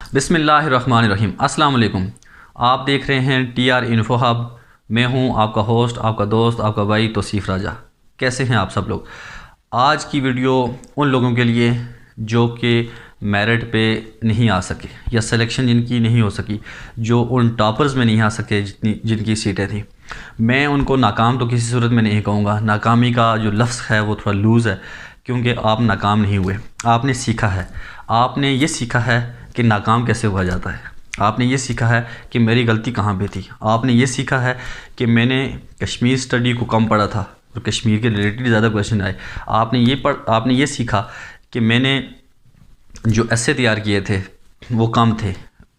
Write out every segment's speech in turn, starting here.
बिस्मिल्लाहिर्रहमानिर्रहीम। अस्सलाम वालेकुम। आप देख रहे हैं TR इन्फो हब। मैं हूं आपका होस्ट, आपका दोस्त, आपका भाई तौसीफ़ राजा। कैसे हैं आप सब लोग? आज की वीडियो उन लोगों के लिए जो कि मेरिट पे नहीं आ सके या सिलेक्शन जिनकी नहीं हो सकी, जो उन टॉपर्स में नहीं आ सके जिनकी सीटें थी। मैं उनको नाकाम तो किसी सूरत में नहीं कहूँगा। नाकामी का जो लफ्ज़ है वो थोड़ा लूज़ है, क्योंकि आप नाकाम नहीं हुए। आपने सीखा है। आपने ये सीखा है कि नाकाम कैसे हुआ जाता है। आपने ये सीखा है कि मेरी गलती कहाँ पे थी। आपने ये सीखा है कि मैंने कश्मीर स्टडी को कम पढ़ा था और कश्मीर के रिलेटेड ज़्यादा क्वेश्चन आए। आपने ये सीखा कि मैंने जो ऐसे तैयार किए थे वो कम थे।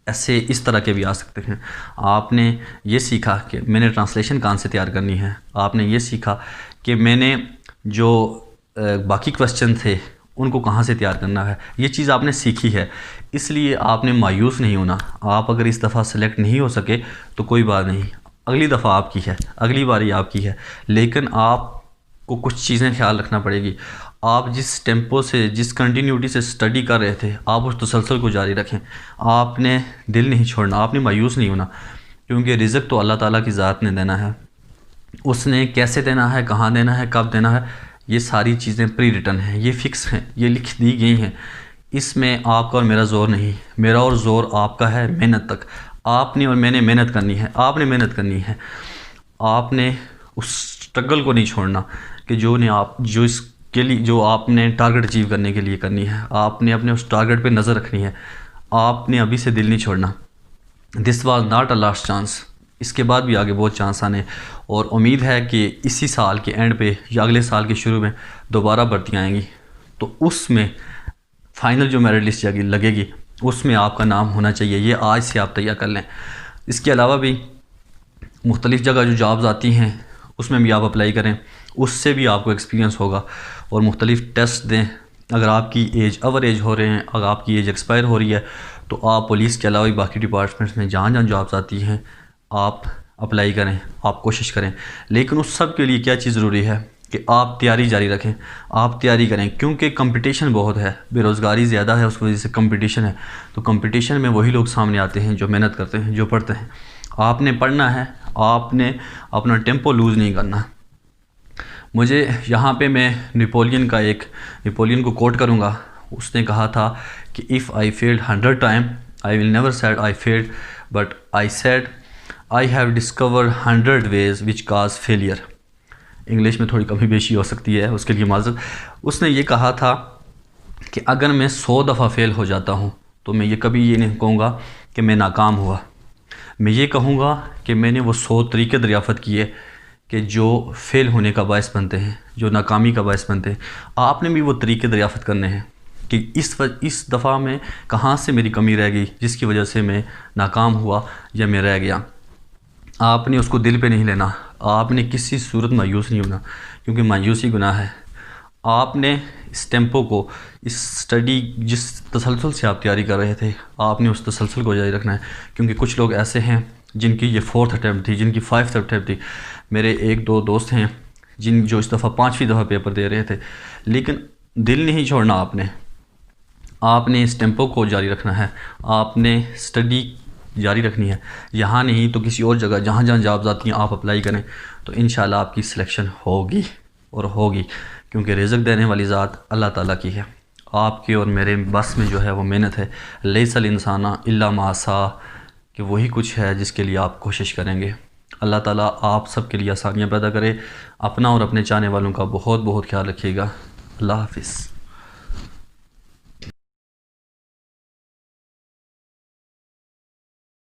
ऐसे इस तरह के भी आ सकते हैं। आपने ये सीखा कि मैंने ट्रांसलेशन कहाँ से तैयार करनी है। आपने ये सीखा कि मैंने जो बाकी क्वेश्चन थे उनको कहाँ से तैयार करना है। ये चीज़ आपने सीखी है, इसलिए आपने मायूस नहीं होना। आप अगर इस दफ़ा सेलेक्ट नहीं हो सके तो कोई बात नहीं, अगली दफ़ा आपकी है, अगली बारी आपकी है। लेकिन आपको कुछ चीज़ें ख्याल रखना पड़ेगी। आप जिस टेम्पो से, जिस कंटिन्यूटी से स्टडी कर रहे थे, आप उस तसलसल को जारी रखें। आपने दिल नहीं छोड़ना, आपने मायूस नहीं होना, क्योंकि रिज़्क तो अल्लाह ताला की ज़ात ने देना है। उसने कैसे देना है, कहाँ देना है, कब देना है, ये सारी चीज़ें प्री रिटन हैं, ये फ़िक्स हैं, ये लिख दी गई हैं। इसमें आपका और मेरा ज़ोर नहीं, मेरा और ज़ोर आपका है मेहनत तक। आपने और मैंने मेहनत करनी है, आपने मेहनत करनी है। आपने उस स्ट्रगल को नहीं छोड़ना कि जो इसके लिए, जो आपने टारगेट अचीव करने के लिए करनी है। आपने अपने उस टारगेट पे नज़र रखनी है। आपने अभी से दिल नहीं छोड़ना। This was not a last chance. इसके बाद भी आगे बहुत चांस आने, और उम्मीद है कि इसी साल के एंड पे या अगले साल के शुरू में दोबारा भर्तियाँ आएंगी, तो उसमें फ़ाइनल जो मेरिट लिस्ट लगेगी उसमें आपका नाम होना चाहिए। ये आज से आप तैयार कर लें। इसके अलावा भी मुख्तलिफ़ जगह जो जॉब्स आती हैं उसमें भी आप अप्लाई करें, उससे भी आपको एक्सपीरियंस होगा। और मुख्तलिफ़ टेस्ट दें। अगर आपकी एज ओवर एज हो रहे हैं, अगर आपकी एज एक्सपायर हो रही है, तो आप पुलिस के अलावा भी बाकी डिपार्टमेंट्स में जहाँ जहाँ जॉब्स आती हैं आप अप्लाई करें, आप कोशिश करें। लेकिन उस सब के लिए क्या चीज़ ज़रूरी है कि आप तैयारी जारी रखें, आप तैयारी करें, क्योंकि कंपटीशन बहुत है, बेरोज़गारी ज़्यादा है, उस वजह से कंपटीशन है। तो कंपटीशन में वही लोग सामने आते हैं जो मेहनत करते हैं, जो पढ़ते हैं। आपने पढ़ना है, आपने अपना टेम्पो लूज़ नहीं करना। मुझे यहाँ पे मैं नेपोलियन को कोट करूँगा। उसने कहा था कि if I failed 100 time I will never said I failed, but I said I have discover 100 ways which cause failure. English में थोड़ी कमी बेशी हो सकती है, उसके लिए माज़रत। उसने ये कहा था कि अगर मैं 100 दफ़ा फ़ेल हो जाता हूँ तो मैं ये कभी ये नहीं कहूँगा कि मैं नाकाम हुआ। मैं ये कहूँगा कि मैंने वो 100 तरीके दरियाफ़त किए कि जो फ़ेल होने का बायस बनते हैं, जो नाकामी का बायस बनते हैं। आपने भी वो तरीके दरियाफ़त करने हैं कि इस दफ़ा में कहाँ से मेरी कमी रह गई जिसकी वजह से मैं नाकाम हुआ या मैं रह गया। आपने उसको दिल पे नहीं लेना। आपने किसी सूरत मायूस नहीं होना, क्योंकि मायूसी गुनाह है। आपने इस टेम्पो को, इस स्टडी जिस तसलसल से आप तैयारी कर रहे थे, आपने उस तसलसल को जारी रखना है। क्योंकि कुछ लोग ऐसे हैं जिनकी ये 4th अटैम्प्ट थी, जिनकी 5th अटैम्प्ट थी। मेरे 1-2 दोस्त हैं जो इस दफ़ा 5वीं दफ़ा पेपर दे रहे थे। लेकिन दिल नहीं छोड़ना आपने इस टेम्पो को जारी रखना है। आपने स्टडी जारी रखनी है। यहाँ नहीं तो किसी और जगह, जहाँ जहाँ जॉब्स आती हैं आप अप्लाई करें, तो इंशाल्लाह आपकी सिलेक्शन होगी और होगी, क्योंकि रिज़्क देने वाली ज़ात अल्लाह ताला की है। आपके और मेरे बस में जो है वो मेहनत है। लैसल इंसाना इल्ला मा सा, कि वही कुछ है जिसके लिए आप कोशिश करेंगे। अल्लाह ताला आप सब के लिए आसानियाँ पैदा करे। अपना और अपने चाहने वालों का बहुत बहुत ख्याल रखिएगा। अल्लाह हाफ़िज़।